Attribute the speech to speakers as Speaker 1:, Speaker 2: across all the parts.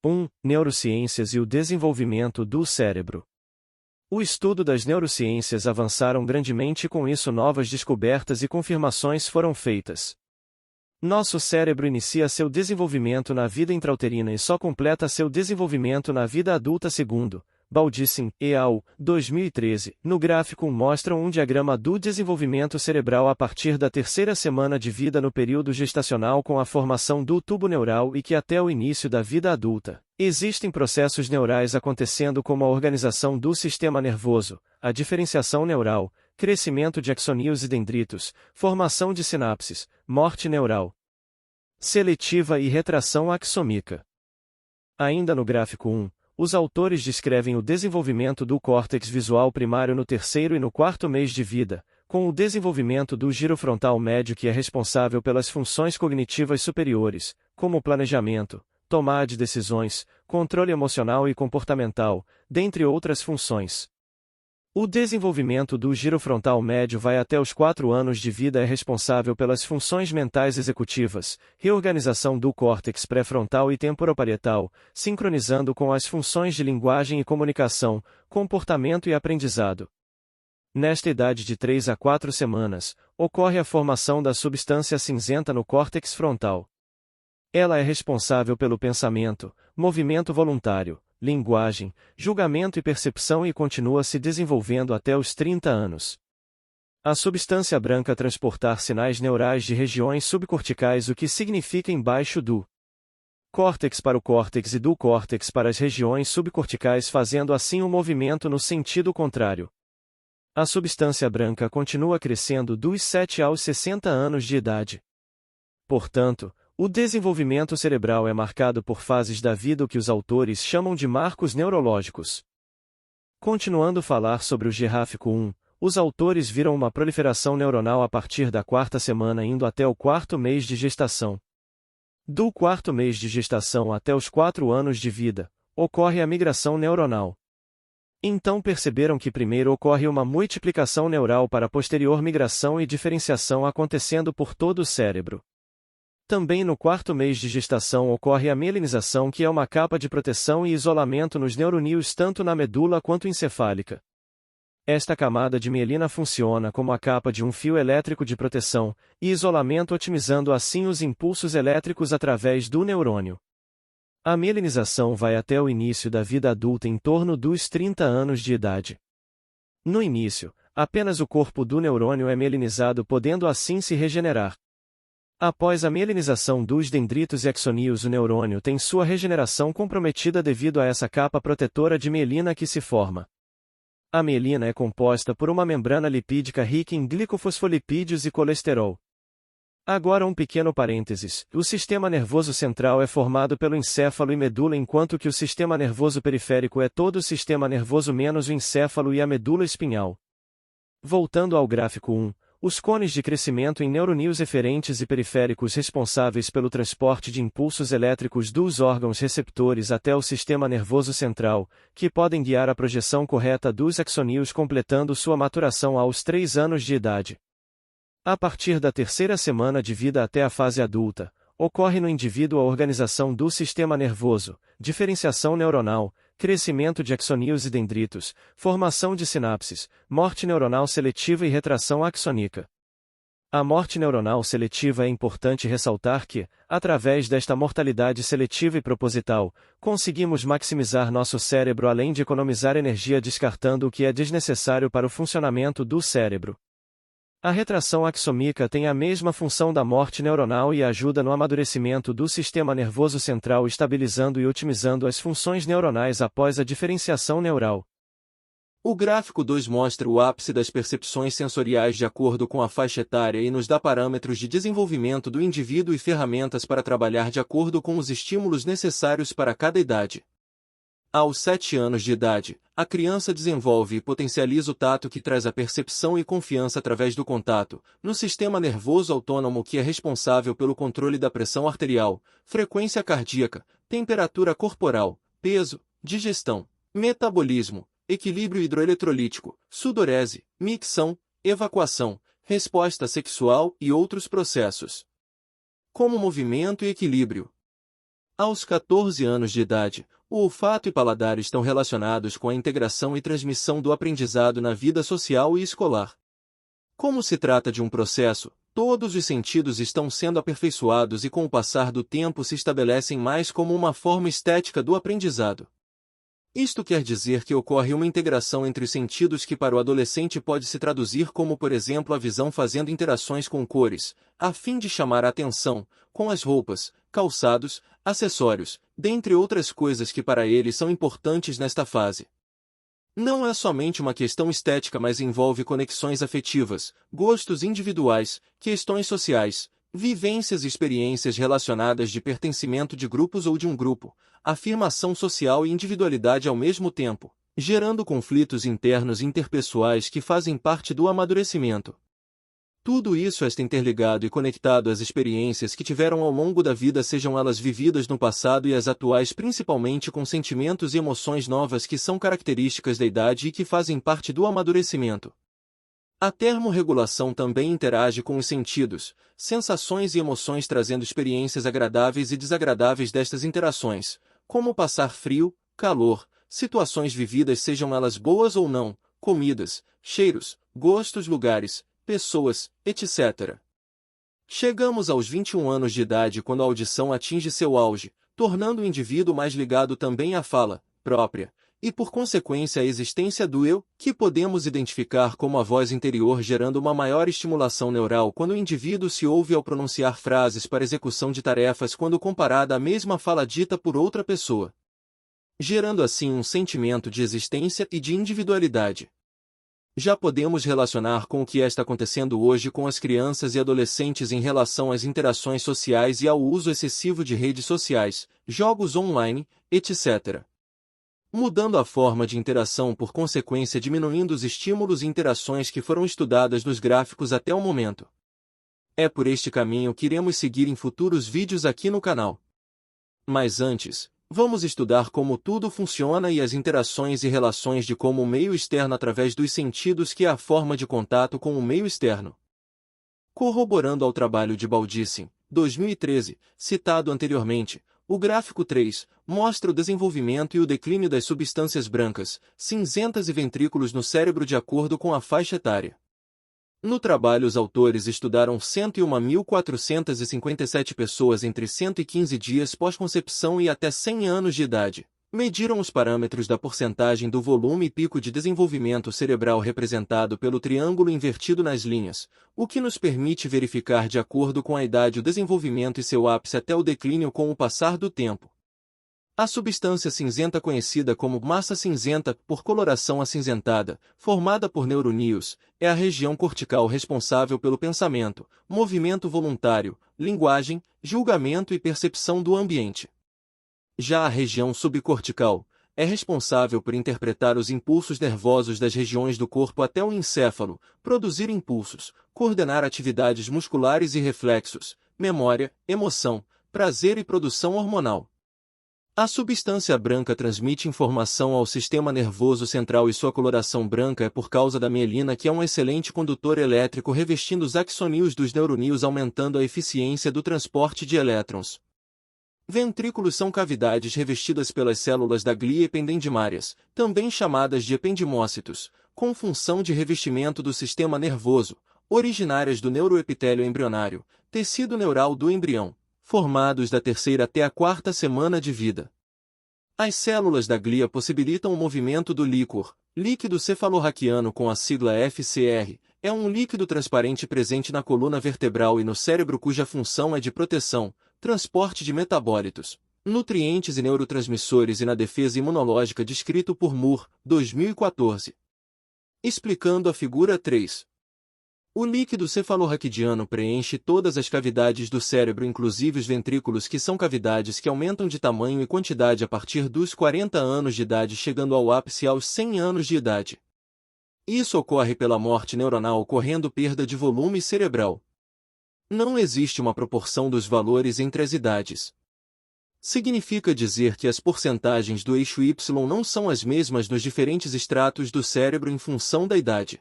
Speaker 1: 1. Neurociências e o desenvolvimento do cérebro. O estudo das neurociências avançaram grandemente e com isso novas descobertas e confirmações foram feitas. Nosso cérebro inicia seu desenvolvimento na vida intrauterina e só completa seu desenvolvimento na vida adulta segundo Baldissin, et al., 2013. No gráfico mostram um diagrama do desenvolvimento cerebral a partir da terceira semana de vida no período gestacional com a formação do tubo neural e que até o início da vida adulta. Existem processos neurais acontecendo como a organização do sistema nervoso, a diferenciação neural, crescimento de axônios e dendritos, formação de sinapses, morte neural seletiva e retração axômica. Ainda no gráfico 1, os autores descrevem o desenvolvimento do córtex visual primário no terceiro e no quarto mês de vida, com o desenvolvimento do giro frontal médio que é responsável pelas funções cognitivas superiores, como planejamento, tomada de decisões, controle emocional e comportamental, dentre outras funções. O desenvolvimento do giro frontal médio vai até os 4 anos de vida é responsável pelas funções mentais executivas, reorganização do córtex pré-frontal e temporoparietal, sincronizando com as funções de linguagem e comunicação, comportamento e aprendizado. Nesta idade de 3 a 4 semanas, ocorre a formação da substância cinzenta no córtex frontal. Ela é responsável pelo pensamento, movimento voluntário, linguagem, julgamento e percepção e continua se desenvolvendo até os 30 anos. A substância branca transportar sinais neurais de regiões subcorticais, o que significa embaixo do córtex para o córtex e do córtex para as regiões subcorticais, fazendo assim um movimento no sentido contrário. A substância branca continua crescendo dos 7 aos 60 anos de idade. Portanto, o desenvolvimento cerebral é marcado por fases da vida, o que os autores chamam de marcos neurológicos. Continuando a falar sobre o gráfico 1, os autores viram uma proliferação neuronal a partir da 4ª semana indo até o 4º mês de gestação. Do 4º mês de gestação até os 4 anos de vida, ocorre a migração neuronal. Então perceberam que primeiro ocorre uma multiplicação neural para a posterior migração e diferenciação acontecendo por todo o cérebro. Também no 4º mês de gestação ocorre a mielinização, que é uma capa de proteção e isolamento nos neuronídeos tanto na medula quanto encefálica. Esta camada de mielina funciona como a capa de um fio elétrico de proteção e isolamento, otimizando assim os impulsos elétricos através do neurônio. A mielinização vai até o início da vida adulta em torno dos 30 anos de idade. No início, apenas o corpo do neurônio é mielinizado, podendo assim se regenerar. Após a mielinização dos dendritos e axônios, o neurônio tem sua regeneração comprometida devido a essa capa protetora de mielina que se forma. A mielina é composta por uma membrana lipídica rica em glicofosfolipídios e colesterol. Agora um pequeno parênteses: o sistema nervoso central é formado pelo encéfalo e medula, enquanto que o sistema nervoso periférico é todo o sistema nervoso menos o encéfalo e a medula espinhal. Voltando ao gráfico 1, os cones de crescimento em neuronídeos eferentes e periféricos responsáveis pelo transporte de impulsos elétricos dos órgãos receptores até o sistema nervoso central, que podem guiar a projeção correta dos axônios, completando sua maturação aos 3 anos de idade. A partir da 3ª semana de vida até a fase adulta, ocorre no indivíduo a organização do sistema nervoso, diferenciação neuronal, crescimento de axônios e dendritos, formação de sinapses, morte neuronal seletiva e retração axônica. A morte neuronal seletiva é importante ressaltar que, através desta mortalidade seletiva e proposital, conseguimos maximizar nosso cérebro além de economizar energia descartando o que é desnecessário para o funcionamento do cérebro. A retração axômica tem a mesma função da morte neuronal e ajuda no amadurecimento do sistema nervoso central, estabilizando e otimizando as funções neuronais após a diferenciação neural.
Speaker 2: O gráfico 2 mostra o ápice das percepções sensoriais de acordo com a faixa etária e nos dá parâmetros de desenvolvimento do indivíduo e ferramentas para trabalhar de acordo com os estímulos necessários para cada idade. Aos 7 anos de idade, a criança desenvolve e potencializa o tato, que traz a percepção e confiança através do contato, no sistema nervoso autônomo, que é responsável pelo controle da pressão arterial, frequência cardíaca, temperatura corporal, peso, digestão, metabolismo, equilíbrio hidroeletrolítico, sudorese, micção, evacuação, resposta sexual e outros processos, como movimento e equilíbrio. Aos 14 anos de idade, o olfato e paladar estão relacionados com a integração e transmissão do aprendizado na vida social e escolar. Como se trata de um processo, todos os sentidos estão sendo aperfeiçoados e com o passar do tempo se estabelecem mais como uma forma estética do aprendizado. Isto quer dizer que ocorre uma integração entre os sentidos que para o adolescente pode se traduzir como, por exemplo, a visão fazendo interações com cores, a fim de chamar a atenção, com as roupas, calçados, acessórios, dentre outras coisas que para ele são importantes nesta fase. Não é somente uma questão estética, mas envolve conexões afetivas, gostos individuais, questões sociais, vivências e experiências relacionadas de pertencimento de grupos ou de um grupo, afirmação social e individualidade ao mesmo tempo, gerando conflitos internos e interpessoais que fazem parte do amadurecimento. Tudo isso está interligado e conectado às experiências que tiveram ao longo da vida, sejam elas vividas no passado e as atuais, principalmente com sentimentos e emoções novas que são características da idade e que fazem parte do amadurecimento. A termorregulação também interage com os sentidos, sensações e emoções, trazendo experiências agradáveis e desagradáveis destas interações, como passar frio, calor, situações vividas, sejam elas boas ou não, comidas, cheiros, gostos, lugares, pessoas, etc. Chegamos aos 21 anos de idade quando a audição atinge seu auge, tornando o indivíduo mais ligado também à fala própria, e por consequência a existência do eu, que podemos identificar como a voz interior, gerando uma maior estimulação neural quando o indivíduo se ouve ao pronunciar frases para execução de tarefas quando comparada à mesma fala dita por outra pessoa, gerando assim um sentimento de existência e de individualidade. Já podemos relacionar com o que está acontecendo hoje com as crianças e adolescentes em relação às interações sociais e ao uso excessivo de redes sociais, jogos online, etc. Mudando a forma de interação, por consequência diminuindo os estímulos e interações que foram estudadas nos gráficos até o momento. É por este caminho que iremos seguir em futuros vídeos aqui no canal. Mas antes, vamos estudar como tudo funciona e as interações e relações de como o meio externo através dos sentidos, que é a forma de contato com o meio externo. Corroborando ao trabalho de Baldissin, 2013, citado anteriormente, o gráfico 3 mostra o desenvolvimento e o declínio das substâncias brancas, cinzentas e ventrículos no cérebro de acordo com a faixa etária. No trabalho, os autores estudaram 101.457 pessoas entre 115 dias pós-concepção e até 100 anos de idade. Mediram os parâmetros da porcentagem do volume e pico de desenvolvimento cerebral representado pelo triângulo invertido nas linhas, o que nos permite verificar de acordo com a idade o desenvolvimento e seu ápice até o declínio com o passar do tempo. A substância cinzenta, conhecida como massa cinzenta por coloração acinzentada, formada por neuroníons, é a região cortical responsável pelo pensamento, movimento voluntário, linguagem, julgamento e percepção do ambiente. Já a região subcortical é responsável por interpretar os impulsos nervosos das regiões do corpo até o encéfalo, produzir impulsos, coordenar atividades musculares e reflexos, memória, emoção, prazer e produção hormonal. A substância branca transmite informação ao sistema nervoso central e sua coloração branca é por causa da mielina, que é um excelente condutor elétrico, revestindo os axônios dos neuroníons, aumentando a eficiência do transporte de elétrons. Ventrículos são cavidades revestidas pelas células da glia ependendimárias, também chamadas de ependimócitos, com função de revestimento do sistema nervoso, originárias do neuroepitélio embrionário, tecido neural do embrião, formados da terceira até a quarta semana de vida. As células da glia possibilitam o movimento do líquor, líquido cefalorraquiano com a sigla FCR, é um líquido transparente presente na coluna vertebral e no cérebro, cuja função é de proteção, transporte de metabólitos, nutrientes e neurotransmissores e na defesa imunológica, descrito por Moore, 2014. Explicando a figura 3. O líquido cefalorraquidiano preenche todas as cavidades do cérebro, inclusive os ventrículos, que são cavidades que aumentam de tamanho e quantidade a partir dos 40 anos de idade, chegando ao ápice aos 100 anos de idade. Isso ocorre pela morte neuronal, ocorrendo perda de volume cerebral. Não existe uma proporção dos valores entre as idades. Significa dizer que as porcentagens do eixo Y não são as mesmas nos diferentes estratos do cérebro em função da idade.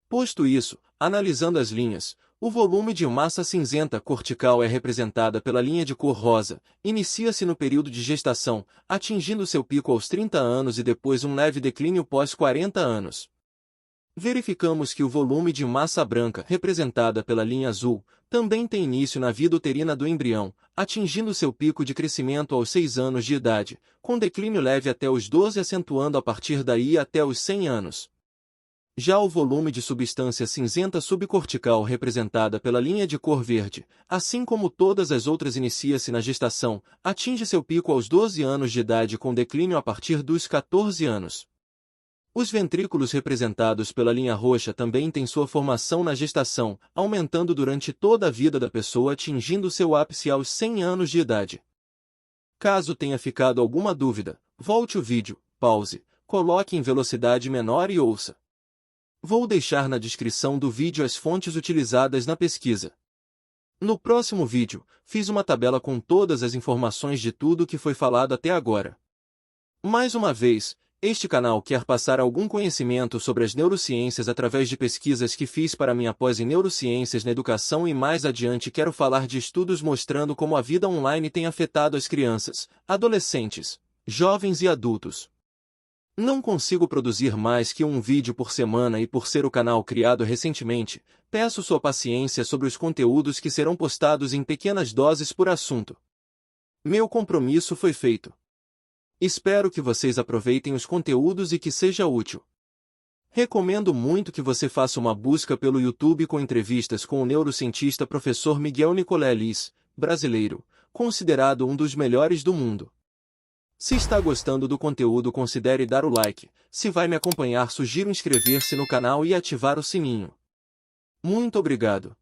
Speaker 2: Posto isso, analisando as linhas, O volume de massa cinzenta cortical é representada pela linha de cor rosa, inicia-se no período de gestação, atingindo seu pico aos 30 anos e depois um leve declínio pós 40 anos. Verificamos que o volume de massa branca, representada pela linha azul, também tem início na vida uterina do embrião, atingindo seu pico de crescimento aos 6 anos de idade, com declínio leve até os 12 acentuando a partir daí até os 100 anos. Já o volume de substância cinzenta subcortical representada pela linha de cor verde, assim como todas as outras inicia-se na gestação, atinge seu pico aos 12 anos de idade com declínio a partir dos 14 anos. Os ventrículos representados pela linha roxa também têm sua formação na gestação, aumentando durante toda a vida da pessoa atingindo seu ápice aos 100 anos de idade. Caso tenha ficado alguma dúvida, volte o vídeo, pause, coloque em velocidade menor e ouça. Vou deixar na descrição do vídeo as fontes utilizadas na pesquisa. No próximo vídeo, fiz uma tabela com todas as informações de tudo que foi falado até agora. Mais uma vez, este canal quer passar algum conhecimento sobre as neurociências através de pesquisas que fiz para minha pós em neurociências na educação e mais adiante quero falar de estudos mostrando como a vida online tem afetado as crianças, adolescentes, jovens e adultos. Não consigo produzir mais que um vídeo por semana e por ser o canal criado recentemente, peço sua paciência sobre os conteúdos que serão postados em pequenas doses por assunto. Meu compromisso foi feito. Espero que vocês aproveitem os conteúdos e que seja útil. Recomendo muito que você faça uma busca pelo YouTube com entrevistas com o neurocientista Professor Miguel Nicolelis, brasileiro, considerado um dos melhores do mundo. Se está gostando do conteúdo, considere dar o like. Se vai me acompanhar, sugiro inscrever-se no canal e ativar o sininho. Muito obrigado.